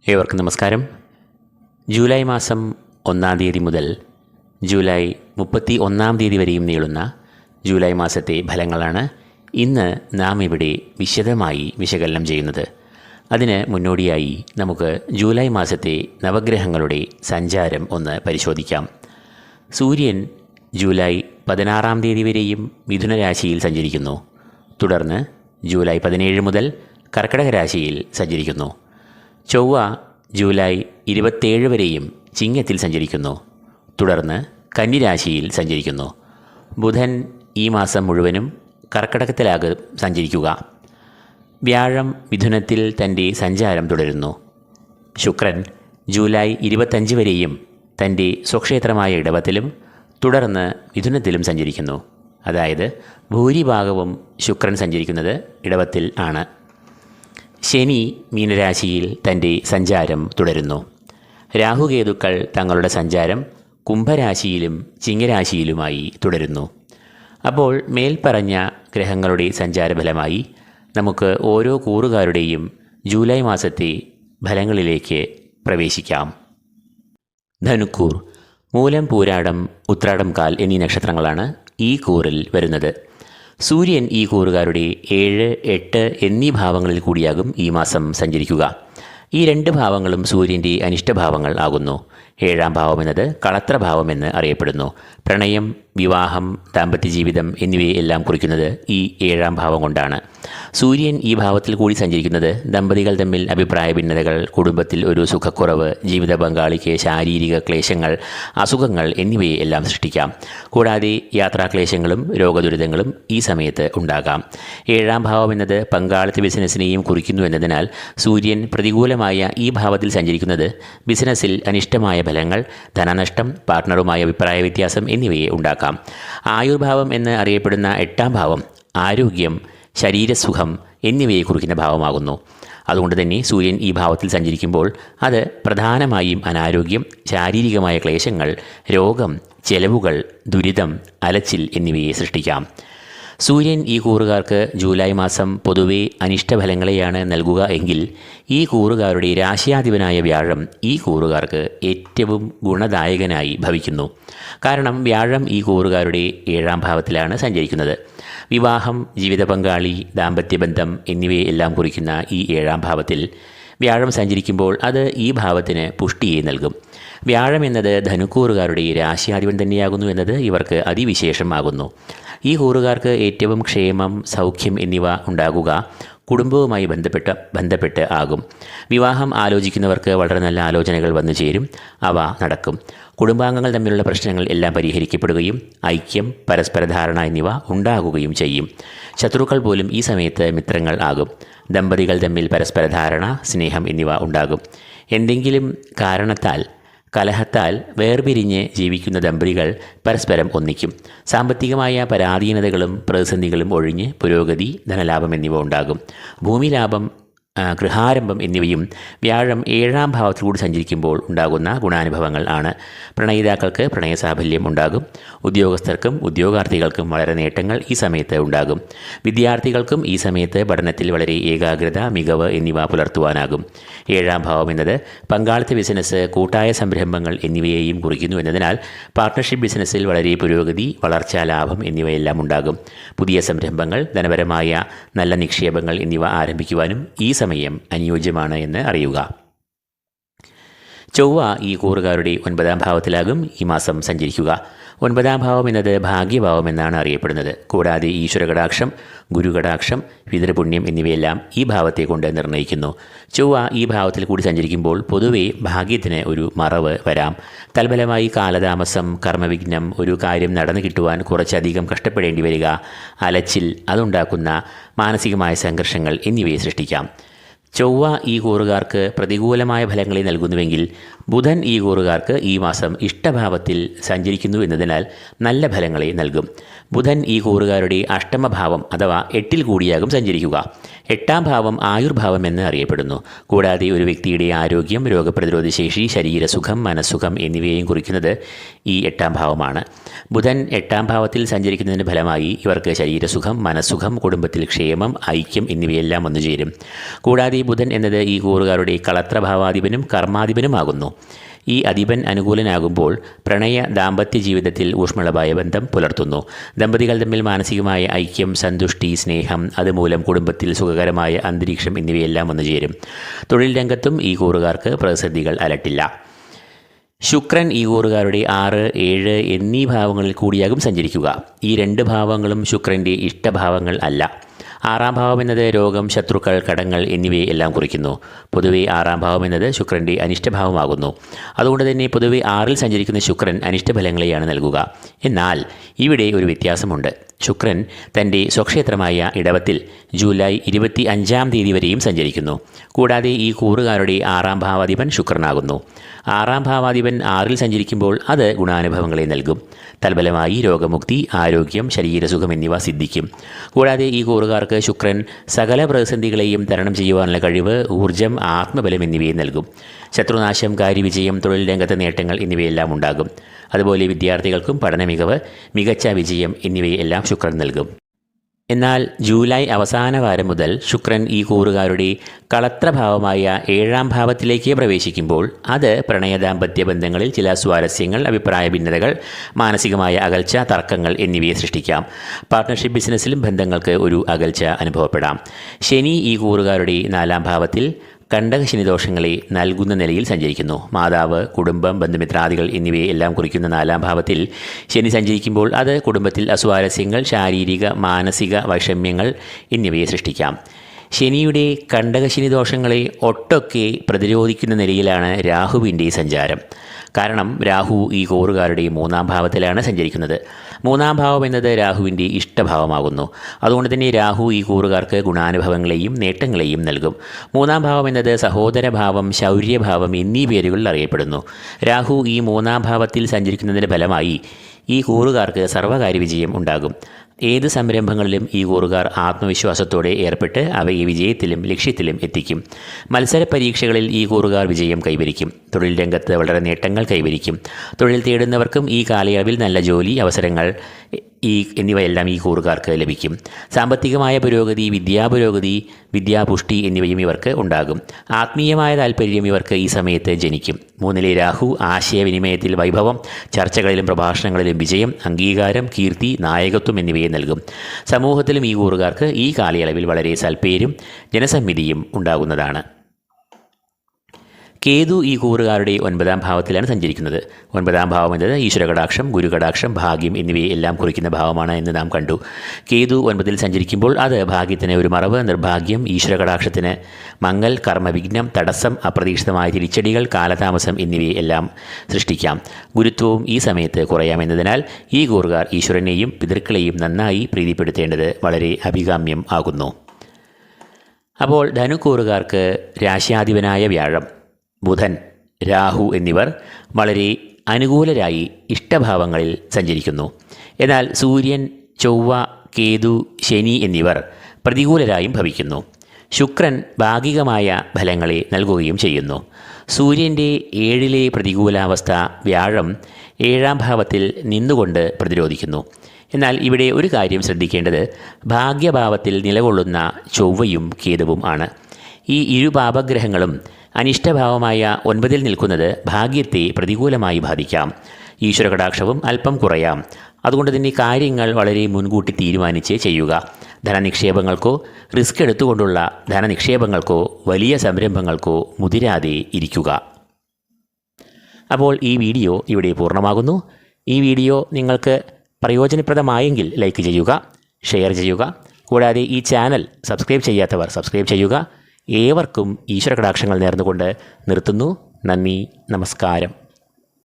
ഏവർക്കും നമസ്കാരം. ജൂലൈ മാസം 1-ാം തീയതി മുതൽ ജൂലൈ 31-ാം തീയതി വരെയും നീളുന്ന ജൂലൈ മാസത്തെ ഫലങ്ങളാണ് ഇന്ന് നാം ഇവിടെ വിശദമായി വിശകലനം ചെയ്യുന്നത്. അതിന് മുന്നോടിയായി നമുക്ക് ജൂലൈ മാസത്തെ നവഗ്രഹങ്ങളുടെ സഞ്ചാരം ഒന്ന് പരിശോധിക്കാം. സൂര്യൻ ജൂലൈ 16-ാം തീയതി വരെയും മിഥുന രാശിയിൽ സഞ്ചരിക്കുന്നു. തുടർന്ന് ജൂലൈ 17 മുതൽ കർക്കിടക രാശിയിൽ സഞ്ചരിക്കുന്നു. ചൊവ്വ ജൂലൈ 27 വരെയും ചിങ്ങത്തിൽ സഞ്ചരിക്കുന്നു. തുടർന്ന് കന്നിരാശിയിൽ സഞ്ചരിക്കുന്നു. ബുധൻ ഈ മാസം മുഴുവനും കർക്കിടകത്തിലാകും സഞ്ചരിക്കുക. വ്യാഴം മിഥുനത്തിൽ തൻ്റെ സഞ്ചാരം തുടരുന്നു. ശുക്രൻ ജൂലൈ 25 വരെയും തൻ്റെ സ്വക്ഷേത്രമായ ഇടവത്തിലും തുടർന്ന് മിഥുനത്തിലും സഞ്ചരിക്കുന്നു. അതായത് ഭൂരിഭാഗവും ശുക്രൻ സഞ്ചരിക്കുന്നത് ഇടവത്തിൽ ആണ്. ശനി മീനരാശിയിൽ തൻ്റെ സഞ്ചാരം തുടരുന്നു. രാഹുകേതുക്കൾ തങ്ങളുടെ സഞ്ചാരം കുംഭരാശിയിലും ചിങ്ങരാശിയിലുമായി തുടരുന്നു. അപ്പോൾ മേൽപ്പറഞ്ഞ ഗ്രഹങ്ങളുടെ സഞ്ചാരഫലമായി നമുക്ക് ഓരോ കൂറുകാരുടെയും ജൂലൈ മാസത്തെ ഫലങ്ങളിലേക്ക് പ്രവേശിക്കാം. ധനുക്കൂർ മൂലം, പൂരാടം, ഉത്രാടം കാൽ എന്നീ നക്ഷത്രങ്ങളാണ് ഈ കൂറിൽ വരുന്നത്. സൂര്യൻ ഈ കൂറുകാരുടെ 7, 8 എന്നീ ഭാവങ്ങളിൽ കൂടിയാകും ഈ മാസം സഞ്ചരിക്കുക. ഈ രണ്ട് ഭാവങ്ങളും സൂര്യൻ്റെ അനിഷ്ടഭാവങ്ങൾ ആകുന്നു. 7-ാം ഭാവം എന്നത് കളത്രഭാവം എന്ന് അറിയപ്പെടുന്നു. പ്രണയം, വിവാഹം, ദാമ്പത്യ ജീവിതം എന്നിവയെല്ലാം കുറിക്കുന്നത് ഈ 7-ാം ഭാവം കൊണ്ടാണ്. സൂര്യൻ ഈ ഭാവത്തിൽ കൂടി സഞ്ചരിക്കുന്നത് ദമ്പതികൾ തമ്മിൽ അഭിപ്രായ ഭിന്നതകൾ, കുടുംബത്തിൽ ഒരു സുഖക്കുറവ്, ജീവിത പങ്കാളിക്ക് ശാരീരിക ക്ലേശങ്ങൾ, അസുഖങ്ങൾ എന്നിവയെല്ലാം സൃഷ്ടിക്കാം. കൂടാതെ യാത്രാക്ലേശങ്ങളും രോഗദുരിതങ്ങളും ഈ സമയത്ത് ഉണ്ടാകാം. 7-ാം ഭാവം എന്നത് പങ്കാളിത്ത ബിസിനസ്സിനെയും കുറിക്കുന്നു എന്നതിനാൽ സൂര്യൻ പ്രതികൂലമായ ഈ ഭാവത്തിൽ സഞ്ചരിക്കുന്നത് ബിസിനസ്സിൽ അനിഷ്ടമായ ഫലങ്ങൾ, ധനനഷ്ടം, പാർട്ട്ണറുമായ അഭിപ്രായ വ്യത്യാസം എന്നിവയെ ഉണ്ടാക്കാം. ആയുർഭാവം എന്ന് അറിയപ്പെടുന്ന 8-ാം ഭാവം ആരോഗ്യം, ശരീരസുഖം എന്നിവയെ കുറിക്കുന്ന ഭാവമാകുന്നു. അതുകൊണ്ട് തന്നെ സൂര്യൻ ഈ ഭാവത്തിൽ സഞ്ചരിക്കുമ്പോൾ അത് പ്രധാനമായും അനാരോഗ്യം, ശാരീരികമായ ക്ലേശങ്ങൾ, രോഗം, ചെലവുകൾ, ദുരിതം, അലച്ചിൽ എന്നിവയെ സൃഷ്ടിക്കാം. സൂര്യൻ ഈ കൂറുകാർക്ക് ജൂലൈ മാസം പൊതുവെ അനിഷ്ടഫലങ്ങളെയാണ് നൽകുക എങ്കിൽ ഈ കൂറുകാരുടെ രാശിയാധിപനായ വ്യാഴം ഈ കൂറുകാർക്ക് ഏറ്റവും ഗുണദായകനായി ഭവിക്കുന്നു. കാരണം വ്യാഴം ഈ കൂറുകാരുടെ 7-ാം ഭാവത്തിലാണ് സഞ്ചരിക്കുന്നത്. വിവാഹം, ജീവിത പങ്കാളി, ദാമ്പത്യബന്ധം എന്നിവയെല്ലാം കുറിക്കുന്ന ഈ 7-ാം ഭാവത്തിൽ വ്യാഴം സഞ്ചരിക്കുമ്പോൾ അത് ഈ ഭാവത്തിന് പുഷ്ടിയെ നൽകും. വ്യാഴം എന്നത് ധനുക്കൂറുകാരുടെ രാശിയാധിപൻ തന്നെയാകുന്നു എന്നത് ഇവർക്ക് അതിവിശേഷമാകുന്നു. ഈ കൂറുകാർക്ക് ഏറ്റവും ക്ഷേമം, സൗഖ്യം എന്നിവ ഉണ്ടാകുക കുടുംബവുമായി ബന്ധപ്പെട്ട് ആകും. വിവാഹം ആലോചിക്കുന്നവർക്ക് വളരെ നല്ല ആലോചനകൾ വന്നു ചേരും. അവ നടക്കും. കുടുംബാംഗങ്ങൾ തമ്മിലുള്ള പ്രശ്നങ്ങൾ എല്ലാം പരിഹരിക്കപ്പെടുകയും ഐക്യം, പരസ്പര ധാരണ എന്നിവ ഉണ്ടാകുകയും ചെയ്യും. ശത്രുക്കൾ പോലും ഈ സമയത്ത് മിത്രങ്ങൾ ആകും. ദമ്പതികൾ തമ്മിൽ പരസ്പര ധാരണ, സ്നേഹം എന്നിവ ഉണ്ടാകും. എന്തെങ്കിലും കാരണത്താൽ, കലഹത്താൽ വേർപിരിഞ്ഞ് ജീവിക്കുന്ന ദമ്പതികൾ പരസ്പരം ഒന്നിക്കും. സാമ്പത്തികമായ പരാധീനതകളും പ്രതിസന്ധികളും ഒഴിഞ്ഞ് പുരോഗതി, ധനലാഭം എന്നിവ ഉണ്ടാകും. ഭൂമിലാഭം, ഗൃഹാരംഭം എന്നിവയും വ്യാഴം 7-ാം ഭാവത്തിൽ കൂടി സഞ്ചരിക്കുമ്പോൾ ഉണ്ടാകുന്ന ഗുണാനുഭവങ്ങൾ ആണ്. പ്രണയിതാക്കൾക്ക് പ്രണയസാഫല്യം ഉണ്ടാകും. ഉദ്യോഗസ്ഥർക്കും ഉദ്യോഗാർത്ഥികൾക്കും വളരെ നേട്ടങ്ങൾ ഈ സമയത്ത് ഉണ്ടാകും. വിദ്യാർത്ഥികൾക്കും ഈ സമയത്ത് പഠനത്തിൽ വളരെ ഏകാഗ്രത, മികവ് എന്നിവ പുലർത്തുവാനാകും. 7-ാം ഭാവം എന്നത് പങ്കാളിത്ത ബിസിനസ്, കൂട്ടായ സംരംഭങ്ങൾ എന്നിവയെയും കുറിക്കുന്നു എന്നതിനാൽ പാർട്ട്ണർഷിപ്പ് ബിസിനസ്സിൽ വളരെ പുരോഗതി, വളർച്ച, ലാഭം എന്നിവയെല്ലാം ഉണ്ടാകും. പുതിയ സംരംഭങ്ങൾ, ധനപരമായ നല്ല നിക്ഷേപങ്ങൾ എന്നിവ ആരംഭിക്കുവാനും ഈ സമയം അനുയോജ്യമാണ് എന്ന് അറിയുക. ചൊവ്വ ഈ കൂറുകാരുടെ 9-ാം ഭാവത്തിലാകും ഈ മാസം സഞ്ചരിക്കുക. 9-ാം ഭാവം എന്നത് ഭാഗ്യഭാവം എന്നാണ് അറിയപ്പെടുന്നത്. കൂടാതെ ഈശ്വരകടാക്ഷം, ഗുരുകടാക്ഷം, പിതൃപുണ്യം എന്നിവയെല്ലാം ഈ ഭാവത്തെ കൊണ്ട് നിർണ്ണയിക്കുന്നു. ചൊവ്വ ഈ ഭാവത്തിൽ കൂടി സഞ്ചരിക്കുമ്പോൾ പൊതുവെ ഭാഗ്യത്തിന് ഒരു മറവ് വരാം. തൽഫലമായി കാലതാമസം, കർമ്മവിഘ്നം, ഒരു കാര്യം നടന്നു കിട്ടുവാൻ കുറച്ചധികം കഷ്ടപ്പെടേണ്ടി വരിക, അലച്ചിൽ, അതുണ്ടാക്കുന്ന മാനസികമായ സംഘർഷങ്ങൾ എന്നിവയെ സൃഷ്ടിക്കാം. ചൊവ്വ ഈ കൂറുകാർക്ക് പ്രതികൂലമായ ഫലങ്ങളെ നൽകുന്നുവെങ്കിൽ ബുധൻ ഈ കൂറുകാർക്ക് ഈ മാസം ഇഷ്ടഭാവത്തിൽ സഞ്ചരിക്കുന്നു എന്നതിനാൽ നല്ല ഫലങ്ങളെ നൽകും. ബുധൻ ഈ കൂറുകാരുടെ അഷ്ടമഭാവം അഥവാ 8-ൽ കൂടിയാകും സഞ്ചരിക്കുക. 8-ാം ഭാവം ആയുർഭാവം എന്ന് അറിയപ്പെടുന്നു. കൂടാതെ ഒരു വ്യക്തിയുടെ ആരോഗ്യം, രോഗപ്രതിരോധ ശേഷി, ശരീരസുഖം, മനസ്സുഖം എന്നിവയെയും കുറിക്കുന്നത് ഈ 8-ാം ഭാവമാണ്. ബുധൻ 8-ാം ഭാവത്തിൽ സഞ്ചരിക്കുന്നതിൻ്റെ ഫലമായി ഇവർക്ക് ശരീരസുഖം, മനസ്സുഖം, കുടുംബത്തിൽ ക്ഷേമം, ഐക്യം എന്നിവയെല്ലാം വന്നു ചേരും. കൂടാതെ കൂടാതെ ബുധൻ എന്നത് ഈ കൂറുകാരുടെ കളത്രഭാവാധിപനും കർമാധിപനുമാകുന്നു. ഈ അധിപൻ അനുകൂലനാകുമ്പോൾ പ്രണയ ദാമ്പത്യ ജീവിതത്തിൽ ഊഷ്മളമായ ബന്ധം പുലർത്തുന്നു. ദമ്പതികൾ തമ്മിൽ മാനസികമായ ഐക്യം, സന്തുഷ്ടി, സ്നേഹം, അതുമൂലം കുടുംബത്തിൽ സുഖകരമായ അന്തരീക്ഷം എന്നിവയെല്ലാം വന്നു ചേരും. തൊഴിൽ രംഗത്തും ഈ കൂറുകാർക്ക് പ്രതിസന്ധികൾ അലട്ടില്ല. ശുക്രൻ ഈ കൂറുകാരുടെ 6, 7 എന്നീ ഭാവങ്ങളിൽ കൂടിയാകും സഞ്ചരിക്കുക. ഈ 2 ഭാവങ്ങളും ശുക്രൻ്റെ ഇഷ്ടഭാവങ്ങൾ അല്ല. 6-ാം ഭാവം എന്നത് രോഗം, ശത്രുക്കൾ, കടങ്ങൾ എന്നിവയെ എല്ലാം കുറിക്കുന്നു. പൊതുവെ 6-ാം ഭാവം എന്നത് ശുക്രൻ്റെ അനിഷ്ടഭാവമാകുന്നു. അതുകൊണ്ട് തന്നെ പൊതുവെ 6-ൽ സഞ്ചരിക്കുന്ന ശുക്രൻ അനിഷ്ടഫലങ്ങളെയാണ് നൽകുക. എന്നാൽ ഇവിടെ ഒരു വ്യത്യാസമുണ്ട്. ശുക്രൻ തൻ്റെ സ്വക്ഷേത്രമായ ഇടവത്തിൽ ജൂലൈ 25-ാം തീയതി വരെയും സഞ്ചരിക്കുന്നു. കൂടാതെ ഈ കൂറുകാരുടെ 6-ാം ഭാവാധിപൻ ശുക്രനാകുന്നു. 6-ാം ഭാവാധിപൻ 6-ൽ സഞ്ചരിക്കുമ്പോൾ അത് ഗുണാനുഭവങ്ങളെ നൽകും. തൽഫലമായി രോഗമുക്തി, ആരോഗ്യം, ശരീരസുഖം എന്നിവ സിദ്ധിക്കും. കൂടാതെ ഈ കൂറുകാർക്ക് ശുക്രൻ സകല പ്രതിസന്ധികളെയും തരണം ചെയ്യുവാനുള്ള കഴിവ്, ഊർജ്ജം, ആത്മബലം എന്നിവയെ നൽകും. ശത്രുനാശം, കാര്യവിജയം, തൊഴിൽ രംഗത്തെ നേട്ടങ്ങൾ എന്നിവയെല്ലാം ഉണ്ടാകും. അതുപോലെ വിദ്യാർത്ഥികൾക്കും പഠന മികവ്, മികച്ച വിജയം എന്നിവയെല്ലാം ശുക്രൻ നൽകും. എന്നാൽ ജൂലൈ അവസാന വാരം മുതൽ ശുക്രൻ ഈ കൂറുകാരുടെ കളത്രഭാവമായ 7-ാം ഭാവത്തിലേക്ക് പ്രവേശിക്കുമ്പോൾ അത് പ്രണയദാമ്പത്യ ബന്ധങ്ങളിൽ ചില സ്വാരസ്യങ്ങൾ, അഭിപ്രായ ഭിന്നതകൾ, മാനസികമായ അകൽച്ച, തർക്കങ്ങൾ എന്നിവയെ സൃഷ്ടിക്കാം. പാർട്ട്ണർഷിപ്പ് ബിസിനസ്സിലും ബന്ധങ്ങൾക്ക് ഒരു അകൽച്ച അനുഭവപ്പെടാം. ശനി ഈ കൂറുകാരുടെ 4-ാം ഭാവത്തിൽ കണ്ടകശനിദോഷങ്ങളെ നൽകുന്ന നിലയിൽ സഞ്ചരിക്കുന്നു. മാതാവ്, കുടുംബം, ബന്ധുമിത്രാദികൾ എന്നിവയെ എല്ലാം കുറിക്കുന്ന 4-ാം ഭാവത്തിൽ ശനി സഞ്ചരിക്കുമ്പോൾ അത് കുടുംബത്തിൽ അസ്വാരസ്യങ്ങൾ, ശാരീരിക, മാനസിക വൈഷമ്യങ്ങൾ എന്നിവയെ സൃഷ്ടിക്കാം. ശനിയുടെ കണ്ടകശനിദോഷങ്ങളെ ഒട്ടൊക്കെ പ്രതിരോധിക്കുന്ന നിലയിലാണ് രാഹുവിൻ്റെ സഞ്ചാരം. കാരണം രാഹു ഈ കൂറുകാരുടെ 3-ാം ഭാവത്തിലാണ് സഞ്ചരിക്കുന്നത്. 3-ാം ഭാവം എന്നത് രാഹുവിൻ്റെ ഇഷ്ടഭാവമാകുന്നു. അതുകൊണ്ട് തന്നെ രാഹു ഈ കൂറുകാർക്ക് ഗുണാനുഭവങ്ങളെയും നേട്ടങ്ങളെയും നൽകും. 3-ാം ഭാവം എന്നത് സഹോദരഭാവം, ശൗര്യഭാവം എന്നീ പേരുകളിൽ അറിയപ്പെടുന്നു. രാഹു ഈ 3-ാം ഭാവത്തിൽ സഞ്ചരിക്കുന്നതിൻ്റെ ഫലമായി ഈ കൂറുകാർക്ക് സർവ്വകാര്യ വിജയം ഉണ്ടാകും. ഏത് സംരംഭങ്ങളിലും ഈ കൂറുകാർ ആത്മവിശ്വാസത്തോടെ ഏർപ്പെട്ട് അവയെ വിജയത്തിലും ലക്ഷ്യത്തിലും എത്തിക്കും. മത്സര പരീക്ഷകളിൽ ഈ കൂറുകാർ വിജയം കൈവരിക്കും. തൊഴിൽ രംഗത്ത് വളരെ നേട്ടങ്ങൾ കൈവരിക്കും. തൊഴിൽ തേടുന്നവർക്കും ഈ കാലയളവിൽ നല്ല ജോലി അവസരങ്ങൾ എന്നിവയെല്ലാം ഈ കൂറുകാർക്ക് ലഭിക്കും. സാമ്പത്തികമായ പുരോഗതി, വിദ്യാപുരോഗതി, വിദ്യാപുഷ്ടി എന്നിവയും ഇവർക്ക് ഉണ്ടാകും. ആത്മീയമായ താല്പര്യം ഇവർക്ക് ഈ സമയത്ത് ജനിക്കും. 3-ലെ രാഹു ആശയവിനിമയത്തിൽ വൈഭവം, ചർച്ചകളിലും പ്രഭാഷണങ്ങളിലും വിജയം, അംഗീകാരം, കീർത്തി, നായകത്വം എന്നിവയെ നൽകും. സമൂഹത്തിലും ഈ കൂറുകാർക്ക് ഈ കാലയളവിൽ വളരെ സൽപ്പേരും ജനസമ്മിതിയും ഉണ്ടാകുന്നതാണ്. കേതു ഈ കൂറുകാരുടെ 9-ാം ഭാവത്തിലാണ് സഞ്ചരിക്കുന്നത്. 9-ാം ഭാവം എന്നത് ഈശ്വരകടാക്ഷം, ഗുരുകടാക്ഷം, ഭാഗ്യം എന്നിവയെ എല്ലാം കുറിക്കുന്ന ഭാവമാണ് എന്ന് നാം കണ്ടു. കേതു 9-ൽ സഞ്ചരിക്കുമ്പോൾ അത് ഭാഗ്യത്തിന് ഒരു മറവ്, നിർഭാഗ്യം, ഈശ്വരകടാക്ഷത്തിന് മങ്ങൽ, കർമ്മവിഘ്നം, തടസ്സം, അപ്രതീക്ഷിതമായ തിരിച്ചടികൾ, കാലതാമസം എന്നിവയെ എല്ലാം സൃഷ്ടിക്കാം. ഗുരുത്വവും ഈ സമയത്ത് കുറയാമെന്നതിനാൽ ഈ കൂറുകാർ ഈശ്വരനെയും പിതൃക്കളെയും നന്നായി പ്രീതിപ്പെടുത്തേണ്ടത് വളരെ അഭികാമ്യം ആകുന്നു. അപ്പോൾ ധനുക്കൂറുകാർക്ക് രാശ്യാധിപനായ വ്യാഴം, ബുധൻ, രാഹു എന്നിവർ വളരെ അനുകൂലരായി ഇഷ്ടഭാവങ്ങളിൽ സഞ്ചരിക്കുന്നു. എന്നാൽ സൂര്യൻ, ചൊവ്വ, കേതു, ശനി എന്നിവർ പ്രതികൂലരായും ഭവിക്കുന്നു. ശുക്രൻ ഭാഗികമായ ഫലങ്ങളെ നൽകുകയും ചെയ്യുന്നു. സൂര്യൻ്റെ 7-ലെ പ്രതികൂലാവസ്ഥ വ്യാഴം 7-ാം ഭാവത്തിൽ നിന്നുകൊണ്ട് പ്രതിരോധിക്കുന്നു. എന്നാൽ ഇവിടെ ഒരു കാര്യം ശ്രദ്ധിക്കേണ്ടത് ഭാഗ്യഭാവത്തിൽ നിലകൊള്ളുന്ന ചൊവ്വയും കേതുവും ആണ്. ഈ ഇരു പാപഗ്രഹങ്ങളും അനിഷ്ടഭാവമായ 9-ൽ നിൽക്കുന്നത് ഭാഗ്യത്തെ പ്രതികൂലമായി ബാധിക്കാം. ഈശ്വരകടാക്ഷവും അല്പം കുറയാം. അതുകൊണ്ട് തന്നെ കാര്യങ്ങൾ വളരെ മുൻകൂട്ടി തീരുമാനിച്ച് ചെയ്യുക. ധനനിക്ഷേപങ്ങൾക്കോ റിസ്ക് എടുത്തുകൊണ്ടുള്ള ധനനിക്ഷേപങ്ങൾക്കോ വലിയ സംരംഭങ്ങൾക്കോ മുതിരാതെ ഇരിക്കുക. അപ്പോൾ ഈ വീഡിയോ ഇവിടെ പൂർണ്ണമാകുന്നു. ഈ വീഡിയോ നിങ്ങൾക്ക് പ്രയോജനപ്രദമായെങ്കിൽ ലൈക്ക് ചെയ്യുക, ഷെയർ ചെയ്യുക. കൂടാതെ ഈ ചാനൽ സബ്സ്ക്രൈബ് ചെയ്യാത്തവർ സബ്സ്ക്രൈബ് ചെയ്യുക. ഏവർക്കും ഈശ്വരകടാക്ഷങ്ങൾ നേർന്നുകൊണ്ട് നിർത്തുന്നു. നന്ദി, നമസ്കാരം.